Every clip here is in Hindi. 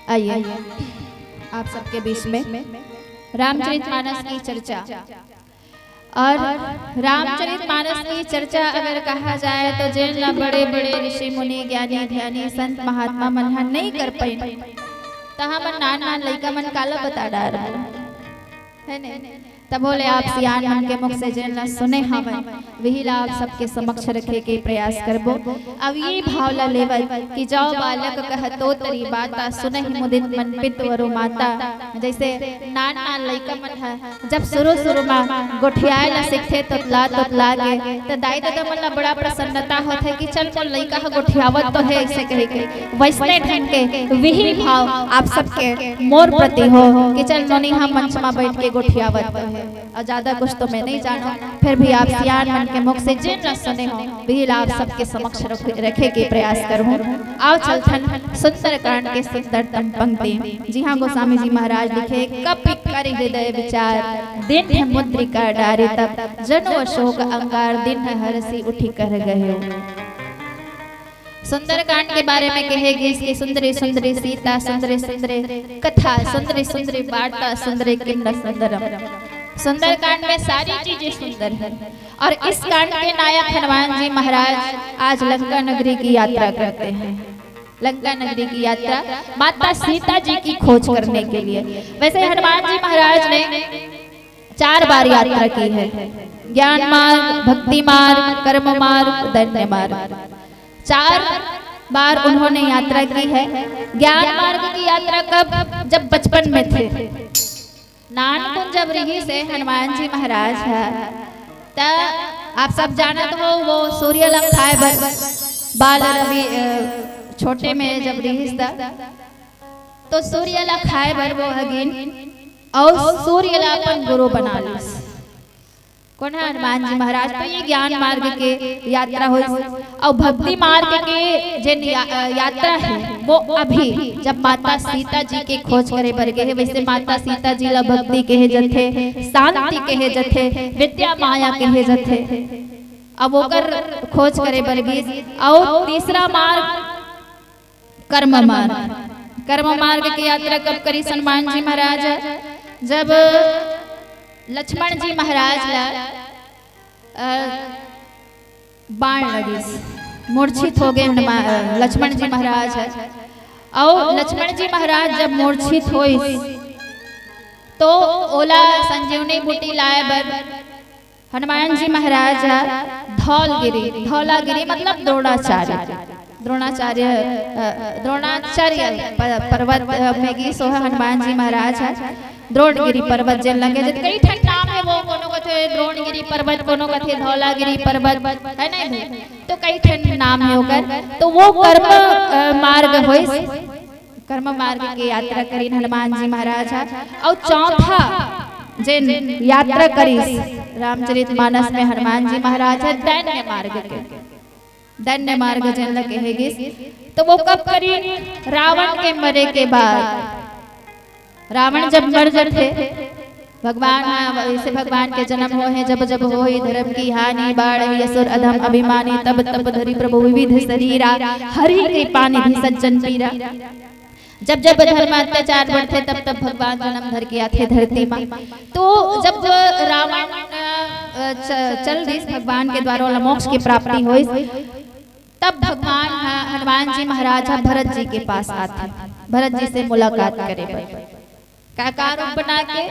आइए आप सबके बीच में रामचरितमानस की चर्चा। और रामचरितमानस की चर्चा अगर कहा जाए तो जिन बड़े बड़े ऋषि मुनि ज्ञानी ध्यानी संत महात्मा मन नहीं कर पाए तो हम नान लइका मन काला बता डार है ने तब बोले आप सियान मन के मुख से जिन सुने हवन वही ला आप सबके समक्ष रखे के प्रयास करबो। अब ये भावला लेवल कि जाओ बालक कहतो तरी बाता सुने मुदित मन पित वरु माता। जैसे नान लइका मन है जब शुरू में गोठियाए ला सीखते तो लागे तो दाई दादा मन ला बड़ा प्रसन्नता होते कि चल चल लइका गोठियावत तो है ऐसे कहे के वैसने ढंग के वही भाव आप सबके मोर प्रति हो कि चल नोनी हम मंच में बैठ के गोठियावत है। और ज्यादा कुछ तो मैं नहीं जानो फिर भी आप सियान मन के मुख से जिन न सुने हो वही आप सबके समक्ष रखे के प्रयास करूं। आओ चलथन सुंदरकांड के सुंदरतम पंक्ति। जी हाँ गोस्वामी जी महाराज लिखे कपि करि हृदय विचार दिन है मुद्रिका डारे तब जनो अशोक अंगार दिन है हरसी उठी कर गए। सुंदरकांड के बारे में कहेगी इसकी सुंदरी सुंदरी सीता सुंदरी सुंदरी कथा सुंदरी सुंदरी वार्ता सुंदरी किन्न सुंदरम। सुंदरकांड में सारी चीजें सुंदर है। और इस कांड के नायक हनुमान जी महाराज आज लंका नगरी की यात्रा करते हैं। लंका नगरी की यात्रा माता सीता जी की खोज करने के लिए। वैसे हनुमान जी महाराज ने 4 बार यात्रा की है। ज्ञान मार्ग, भक्ति मार्ग, कर्म मार्ग, धन्य मार्ग। 4 बार उन्होंने यात्रा की है। ज्ञान मार्ग की यात्रा कब? जब बचपन में थे। नानकुंज जब रही से हनुमान जी महाराज है तब आप सब जानते हो वो सूर्य लंकाए बाल रवि छोटे में जब रही तो सूर्य लखाए बर वो हगिन और सूर्य अपन गुरु बना ली। कौन है? हनुमान जी महाराज। तो ये ज्ञान मार्ग के यात्रा हुई और भक्ति मार्ग के जिन यात्रा है वो अभी जब माता सीता जी के खोज करे बर गए। वैसे माता सीता जी ला भक्ति कहे जथे, शांति कहे जथे, विद्या माया कहे जथे। अब ओकर खोज करे बर गए। और तीसरा मार्ग कर्म मार्ग। कर्म मार्ग की यात्रा कब करी हनुमान जी महाराज? जब लक्ष्मण जी महाराज ला बाण लगी मूर्छित हो गए लक्ष्मण जी महाराज है। और लक्ष्मण जी महाराज जब मूर्छित हुए तो ओला संजीवनी बूटी लाए बर हनुमान जी महाराज धौलागिरी मतलब द्रोणाचार्य पर्वत में गी सो हनुमान जी महाराज है। द्रोणगिरी पर्वत जे लगे जे कई ठन नाम है वो कोनो कथे द्रोणगिरी पर्वत कोनो कथे धौलागिरी पर्वत है नहीं तो कई ठन नाम है ओकर। तो वो कर्म मार्ग होई कर्म मार्ग की यात्रा करी हनुमान जी महाराज। और चौथा जिन यात्रा करी रामचरितमानस में हनुमान जी महाराज है दैन्य मार्ग के। दैन्य मार्ग जिन लगे है तो वो कब करी? रावण के मरे के बाद। रावण जब मर जाते भगवान ऐसे भगवान के जन्म हो है जब जब हो धर्म की हानि बाढ़ असुर अधम अभिमानी तब तब धरी प्रभु विविध शरीरा हरि के पानी भी सज्जन पीरा। जब जब धर्म अत्याचार बढ़ते तब तब भगवान जन्म धर के आते धरती में। तो जब रावण चल रही भगवान के द्वारा मोक्ष की प्राप्ति हुई तब भगवान हनुमान जी महाराज भरत जी के पास आते। भरत जी से मुलाकात करे का रूप बना के?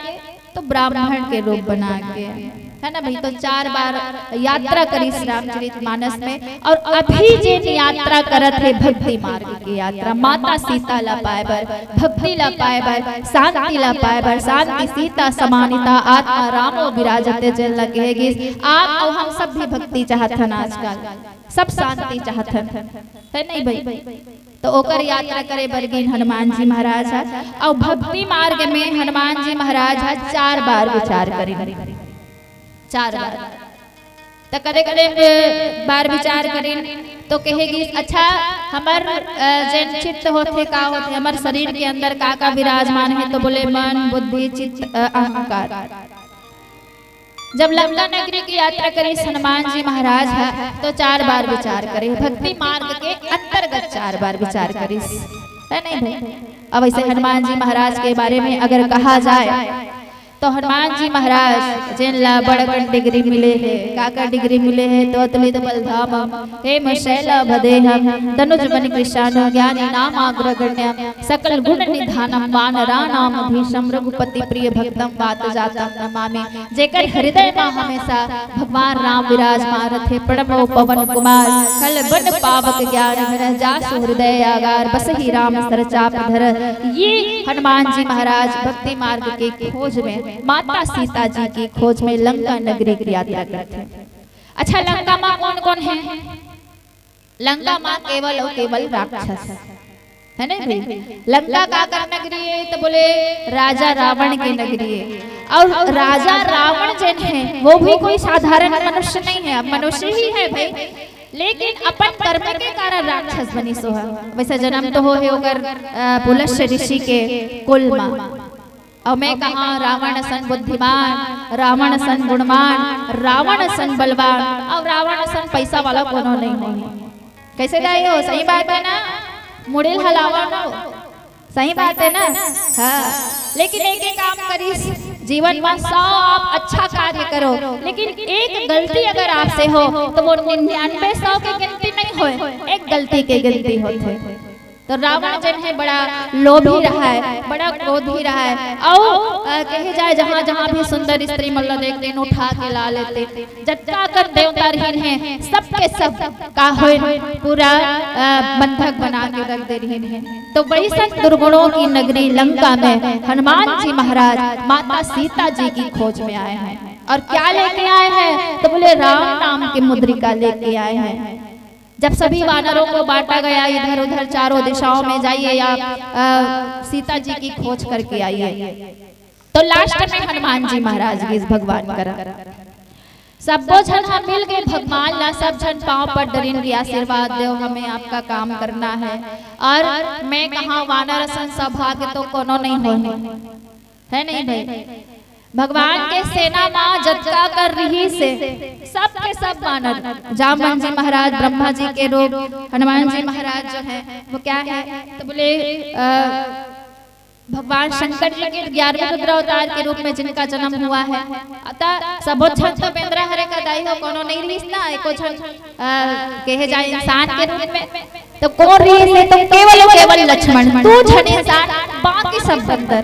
तो ब्राह्मण के रूप बना के है ना भाई। तो 4 बार यात्रा करी रामचरितमानस में। और अभी जिन यात्रा करत है भक्ति मार्ग की यात्रा माता सीता ला पाए बर भक्ति ला पाए बर शांति ला पाए बर शांति सीता समानिता आत्मा रामो विराजते जन लगेगी। आप और हम सब भी भक्ति चाहतन आजकल सब शांति चाहतन है नहीं भाई। तो ओकर यात्रा करे बरगिन हनुमान जी महाराज है। और भक्ति मार्ग में हनुमान जी महाराज 4 बार विचार करी। 4 बार तो करे बार विचार करी तो कहेगी अच्छा हमर जन चित्त होते का होते हमर शरीर के अंदर का विराजमान है? तो बोले मन बुद्धि चित्त अहंकार। जब लंका नगरी की यात्रा करी हनुमान जी महाराज है तो 4 बार विचार करे। भक्ति मार्ग के अंतर्गत 4 बार विचार करी। है नहीं भाई। अब ऐसे हनुमान जी महाराज के बारे में अगर कहा जाए तो हनुमान जी महाराज जिनला बड़कन डिग्री मिले है, काका डिग्री मिले है तो अतुलित बलधाम हेम शैल भदेहम धनुज बन कृष्ण ज्ञानी नाम अग्रगण्य सकल गुण निधानम वानरा नाम भीषम रघुपति प्रिय भक्तम वात जातम नमामि। जेकर हृदय में हमेशा भगवान राम विराजमान रहे प्रणव पवन कुमार कल बन पावक ज्ञान घर जासु हृदय आगार बस ही राम सर चाप धर। ये हनुमान जी महाराज भक्ति मार्ग के खोज में माता सीता जी की खोज में लंका नगरी की यात्रा करते हैं। अच्छा, लंका माँ कौन कौन है? लंका माँ केवल और केवल राक्षस है ना भाई। लंका का कर नगरी है तो बोले राजा रावण की नगरी है। और राजा रावण जिन है वो भी कोई साधारण मनुष्य नहीं है, अब मनुष्य ही है भाई, लेकिन अपन कर्म के कारण राक्षस बनी सोहा। वैसे जन्म तो हो है पुलस्त्य ऋषि के कुल माँ। और मैं कहा रावण सन बुद्धिमान, रावण सन गुणवान, रावण सन बलवान और रावण सन पैसा वाला कोनो नहीं है। कैसे जाए हो? सही बात है ना, मुड़ेल हलावा ना, सही बात है ना। हाँ, लेकिन एक एक काम करी जीवन में 100 आप अच्छा कार्य करो, लेकिन एक गलती अगर आपसे हो तो वो 99 100 की गिनती नहीं हो, एक गलती की गिनती होती। तो रावण जन है बड़ा लोभी रहा है, बड़ा क्रोधी रहा है। और कहे जाए जहाँ जहाँ भी सुंदर स्त्री मल्ला देखते हैं उठा के ला लेते, जटका कर देवता रहीन है सबके सब का हो पूरा बंधक बना के रख दे रही है। तो बड़ी सन दुर्गुणों की नगरी लंका में हनुमान जी महाराज माता सीता जी की खोज में आए हैं। और क्या लेके आए हैं? तो बोले राम नाम की मुद्रिका लेके आए हैं। जब सभी वानरों को बांटा गया इधर उधर चारों दिशाओं में जाइए आप सीता जी की खोज करके आइए, तो लास्ट में हनुमान जी महाराज की भगवान करा सब जन हम मिल के भगवान ला सब जन पांव पर डरीन की आशीर्वाद दो, हमें आपका काम करना है। और मैं कहा वानर सन सौभाग्य तो कोनो नहीं है नहीं भाई। भगवान के सेना माँ जटका कर रही से सब के सब वानर, जामवंत जी महाराज ब्रह्मा जी के रूप, हनुमान जी महाराज जो है वो क्या है तो बोले भगवान शंकर जी के 11वें रुद्रावतार के रूप में जिनका जन्म हुआ है। अतः सबो छन तो बेंद्रा हरे का दाई हो कोनो नहीं रहीस ना, एको छन कहे जाए इंसान के रूप में तो कौन रही है तो केवल लक्ष्मण, तू छन इंसान बाकी सब बंदर।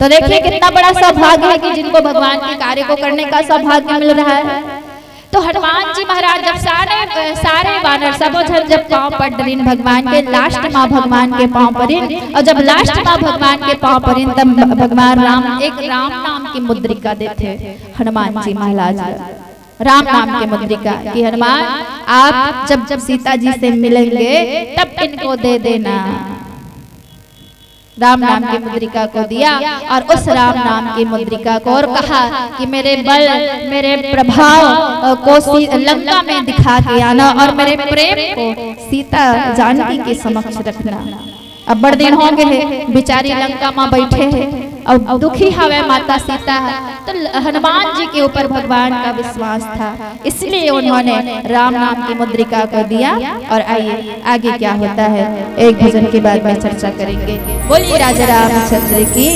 तो देखिए कितना बड़ा सौभाग्य है कि जिनको भगवान के कार्य को करने का सौभाग्य मिल रहा है। तो हनुमान जी महाराज जब सारे वानर सब जब पांव पर डरीन भगवान के, लास्ट माँ भगवान के पांव परीन, और जब लास्ट माँ भगवान के पांव परीन तब भगवान राम एक राम नाम की मुद्रिका देते हनुमान जी महाराज, राम नाम के मुद्रिका कि हनुमान आप जब सीता जी से मिलेंगे तब इनको दे देना। राम नाम की मुद्रिका को दिया और उस राम नाम की मुद्रिका को और कहा कि मेरे बल मेरे प्रभाव को लंका में दिखा के आना और मेरे प्रेम को सीता जानकी के समक्ष रखना। अब बड़ दिन हो गए बेचारी लंका में बैठे हैं और दुखी हवे माता सीता है, तो हनुमान जी के ऊपर भगवान का विश्वास था, इसलिए उन्होंने राम नाम की मुद्रिका को दिया। और आइए आगे क्या होता है एक भजन के बाद में चर्चा करेंगे। बोलिए राजा रामचंद्र की।